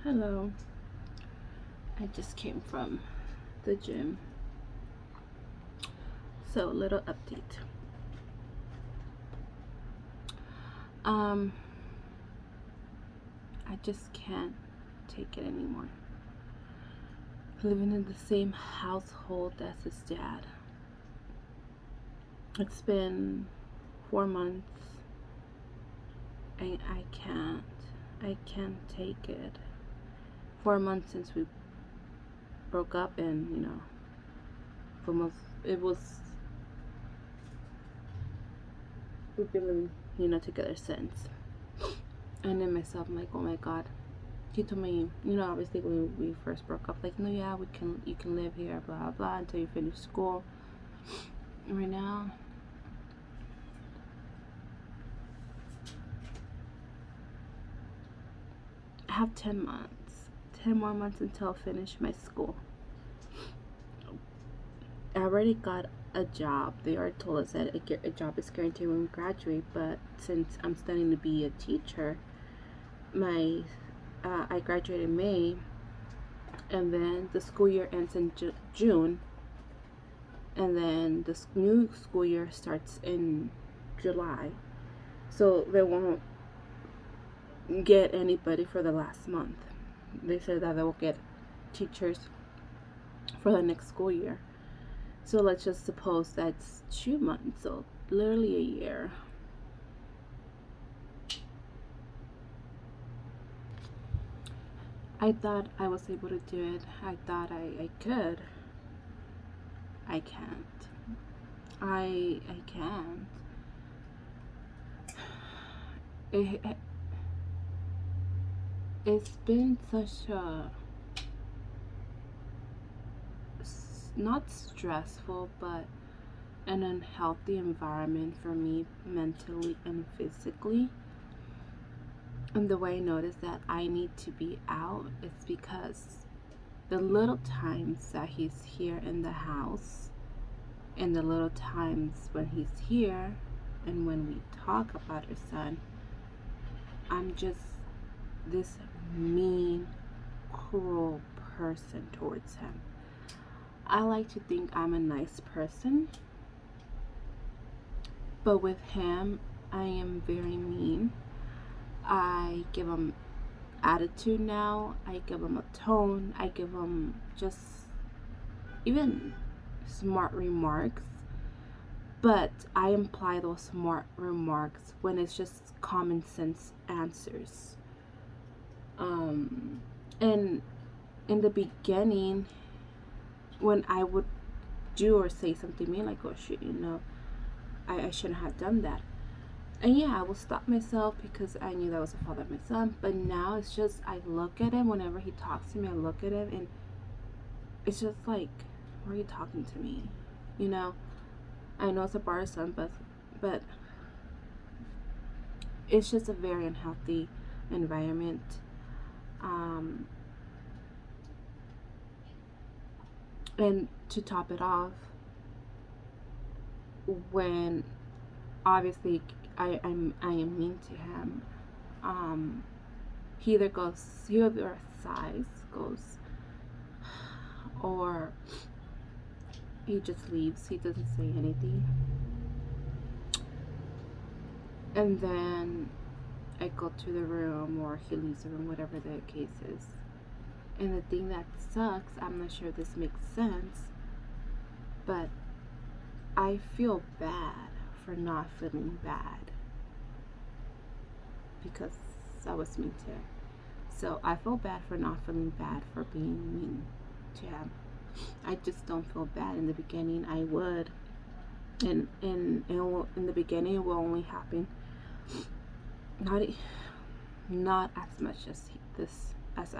Hello. I just came from the gym. So, little update. Um, I just can't take it anymore. Living in the same household as his dad. It's been 4 months. I can't. I can't take it. 4 months since we broke up, and almost it was. We've been living, together since. And then myself, I'm like, oh my god. He told me, obviously when we first broke up, like, no, yeah, you can live here, blah blah, until you finish school. And right now, I have 10 months, 10 more months until I finish my school. I already got a job. They already told us that a job is guaranteed when we graduate. But since I'm studying to be a teacher, my I graduated in May, and then the school year ends in June, and then the new school year starts in July. So they won't get anybody for the last month. They said that they will get teachers for the next school year. So let's just suppose that's 2 months, so literally a year. I thought I was able to do it. I thought I could. I can't. I can't. It, it's been such a not stressful, but an unhealthy environment for me mentally and physically. And the way I notice that I need to be out is because the little times that he's here in the house, and the little times when he's here and when we talk about our son, I'm just this mean, cruel person towards him. I like to think I'm a nice person, but with him, I am very mean. I give him attitude now. I give him a tone. I give him just even smart remarks. But I imply those smart remarks when it's just common sense answers. And in the beginning, when I would do or say something mean, like, oh shit, I shouldn't have done that. And yeah, I will stop myself because I knew that was the father of my son. But now it's just, I look at him whenever he talks to me, I look at him, and it's just like, why are you talking to me? You know, I know it's a bar son, but it's just a very unhealthy environment. And to top it off, when obviously I am mean to him, he either sighs, goes, or he just leaves. He doesn't say anything. And then I go to the room, or he leaves the room, whatever the case is. And the thing that sucks, I'm not sure if this makes sense, but I feel bad for not feeling bad because I was mean to him. So I feel bad for not feeling bad for being mean to him. I just don't feel bad. In the beginning, I would, and in the beginning, it will only happen not as much as as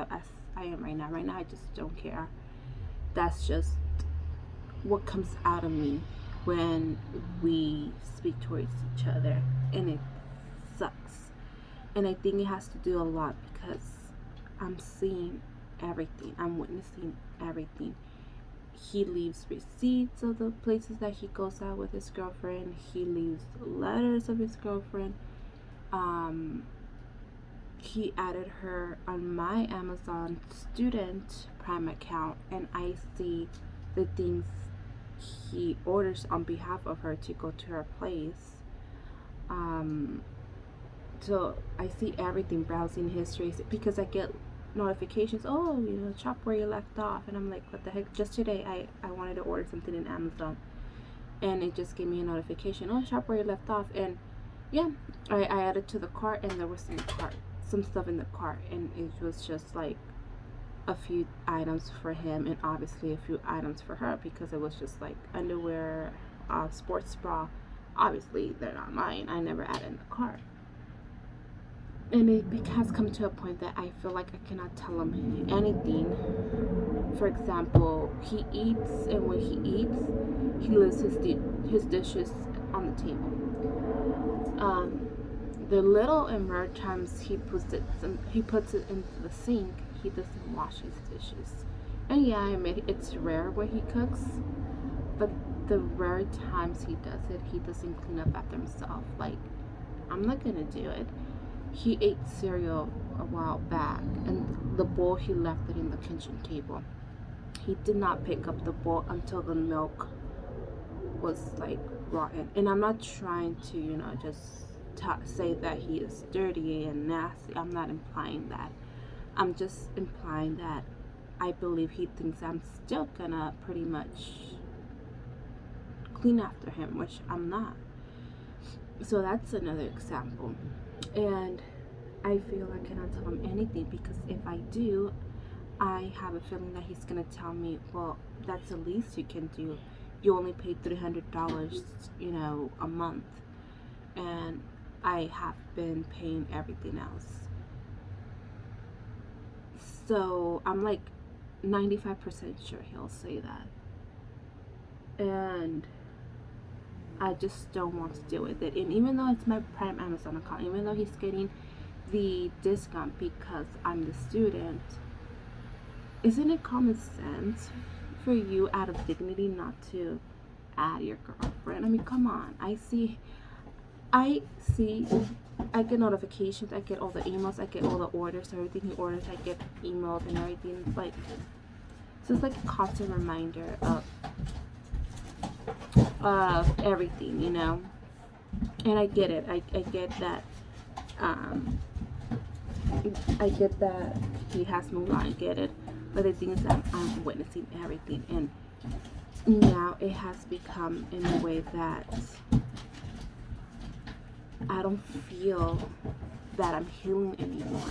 I am right now. Right now, I just don't care. That's just what comes out of me when we speak towards each other, and it sucks. And I think it has to do a lot because I'm seeing everything, I'm witnessing everything. He leaves receipts of the places that he goes out with his girlfriend. He leaves letters of his girlfriend. he added her on my Amazon student Prime account, and I see the things he orders on behalf of her to go to her place. Um, so I see everything, browsing histories, because I get notifications. Oh, shop where you left off, and I'm like, what the heck? Just today, I wanted to order something in Amazon, and it just gave me a notification. Oh, shop where you left off, and yeah, I added to the cart, and there was some stuff in the cart, and it was just like a few items for him, and obviously a few items for her, because it was just like underwear, sports bra. Obviously, they're not mine. I never added in the cart. And it has come to a point that I feel like I cannot tell him anything. For example, he eats, and when he eats, he leaves his dishes on the table. The little and rare times he puts it into the sink, he doesn't wash his dishes. And yeah, I admit it's rare when he cooks, but the rare times he does it, he doesn't clean up after himself. Like, I'm not gonna do it. He ate cereal a while back, and the bowl, he left it in the kitchen table. He did not pick up the bowl until the milk was like rotten. And I'm not trying to, just say that he is dirty and nasty. I'm not implying that. I'm just implying that I believe he thinks I'm still gonna pretty much clean after him, which I'm not. So that's another example. And I feel I cannot tell him anything, because if I do, I have a feeling that he's gonna tell me, well, that's the least you can do. You only paid $300, a month, and I have been paying everything else. So I'm like 95% sure he'll say that. And I just don't want to deal with it. And even though it's my Prime Amazon account, even though he's getting the discount because I'm the student, isn't it common sense for you, out of dignity, not to add your girlfriend? I mean, come on. I get notifications, I get all the emails, I get all the orders, everything he orders, I get emailed and everything. It's just like a constant reminder of everything, And I get it. I get that. I get that he has moved on. I get it. But the thing is that I'm witnessing everything, and now it has become in a way that I don't feel that I'm healing anymore.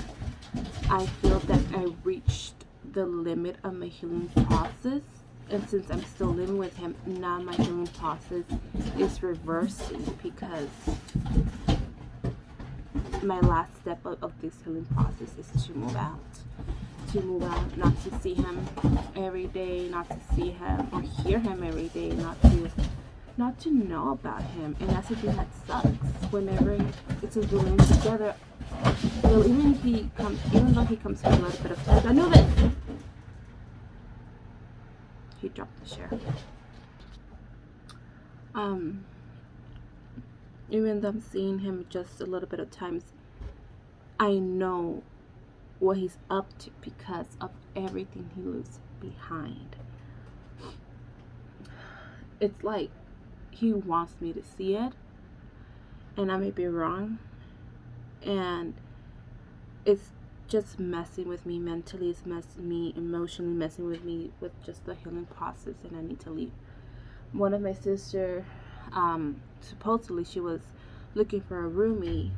I feel that I reached the limit of my healing process, and since I'm still living with him, now my healing process is reversing, because my last step of this healing process is to move out. Not to see him every day, not to see him or hear him every day, not to know about him. And that's the thing that sucks. Whenever it's a living together, well, even though he comes for a little bit of time, I know that he dropped the share. Even though I'm seeing him just a little bit of times, I know what he's up to because of everything he leaves behind. It's like he wants me to see it, and I may be wrong, and it's just messing with me mentally, it's messing me emotionally, messing with me with just the healing process, and I need to leave. One of my sister, supposedly she was looking for a roomie,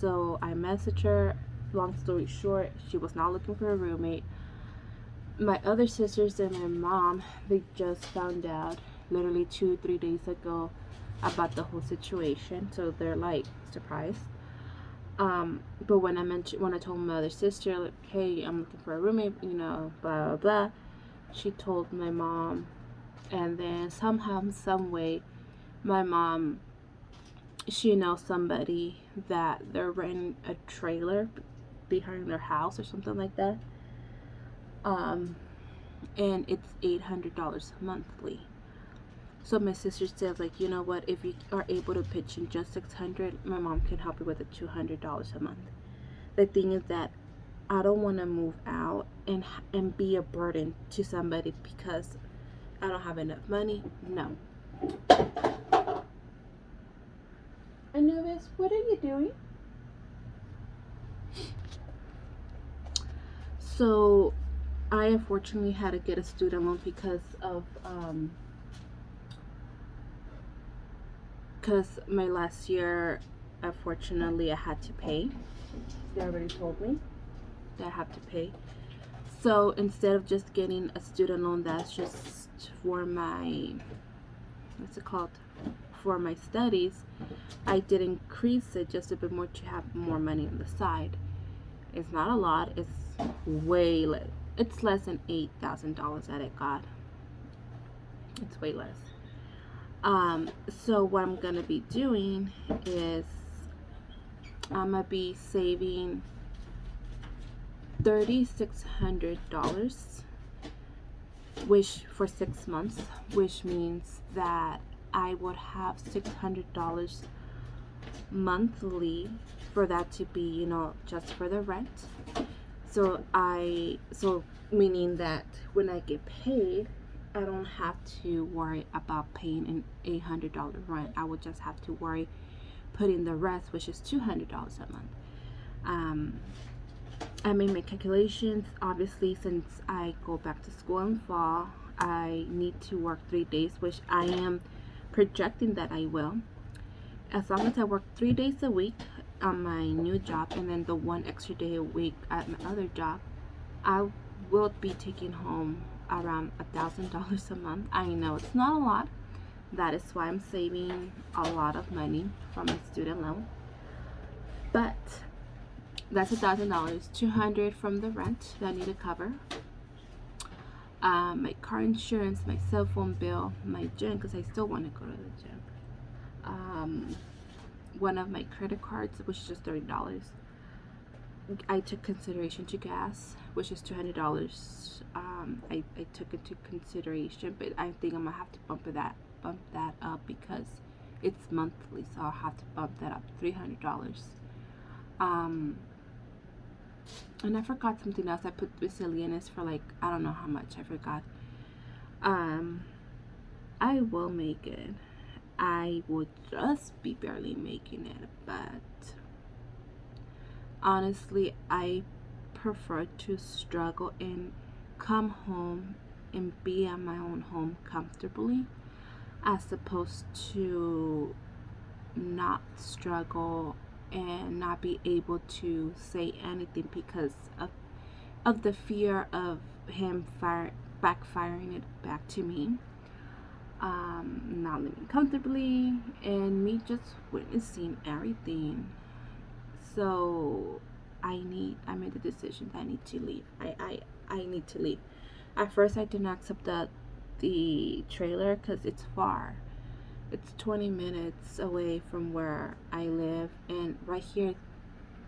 so I messaged her. Long story short, she was not looking for a roommate. My other sisters and my mom, they just found out literally 2-3 days ago about the whole situation, so they're like surprised. But when I told my other sister, like, hey, I'm looking for a roommate, blah blah blah, she told my mom, and then somehow, some way, my mom, she knows somebody that they're renting a trailer behind their house or something like that, and it's $800 monthly. So my sister said, like, you know what, if you are able to pitch in just $600, my mom can help you with the $200 a month. the thing is that I don't want to move out and be a burden to somebody because I don't have enough money. No. Anubis, what are you doing? So I unfortunately had to get a student loan because my last year, unfortunately, I had to pay. They already told me that I have to pay. So instead of just getting a student loan that's just for my, what's it called, for my studies, I did increase it just a bit more to have more money on the side. It's not a lot. It's way less. It's less than $8,000 that I got. It's way less. So what I'm gonna be doing is I'm gonna be saving $3,600, which for 6 months, which means that I would have $600 monthly for that to be, just for the rent. So meaning that when I get paid, I don't have to worry about paying an $800 rent. I would just have to worry putting the rest, which is $200 a month. I made my calculations. Obviously, since I go back to school in fall, I need to work 3 days, which I am projecting that I will. As long as I work 3 days a week on my new job and then the one extra day a week at my other job, I will be taking home around $1,000 a month. I know it's not a lot. That is why I'm saving a lot of money from my student loan. But that's $1,000, $200 from the rent that I need to cover. My car insurance, my cell phone bill, my gym, because I still want to go to the gym. One of my credit cards, which is just $30. I took consideration to gas, which is $200. I took into consideration, but I think I'm gonna have to bump that up because it's monthly, so I'll have to bump that up $300. And I forgot something else. I put miscellaneous for like I don't know how much. I forgot. I will make it. I would just be barely making it, but honestly, I prefer to struggle and come home and be at my own home comfortably as opposed to not struggle and not be able to say anything because of the fear of him backfiring it back to me, not living comfortably, and me just witnessing everything. So I made the decision that I need to leave. I need to leave. At first, I didn't accept the trailer because it's far. It's 20 minutes away from where I live, and right here,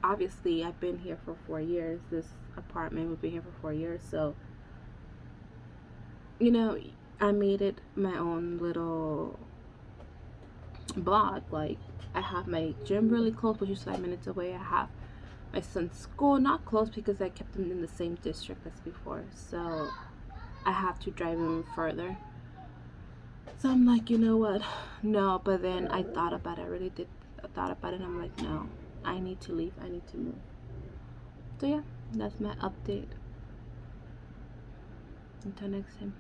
obviously, I've been here for 4 years. This apartment, we've been here for 4 years, so I made it my own little blog. Like, I have my gym really close, which is 5 minutes away. I have my son's school not close because I kept him in the same district as before, so I have to drive him further. So I'm like, you know what? No, but then I thought about it. I really did. I thought about it, and I'm like, no, I need to leave. I need to move. So yeah, that's my update. Until next time.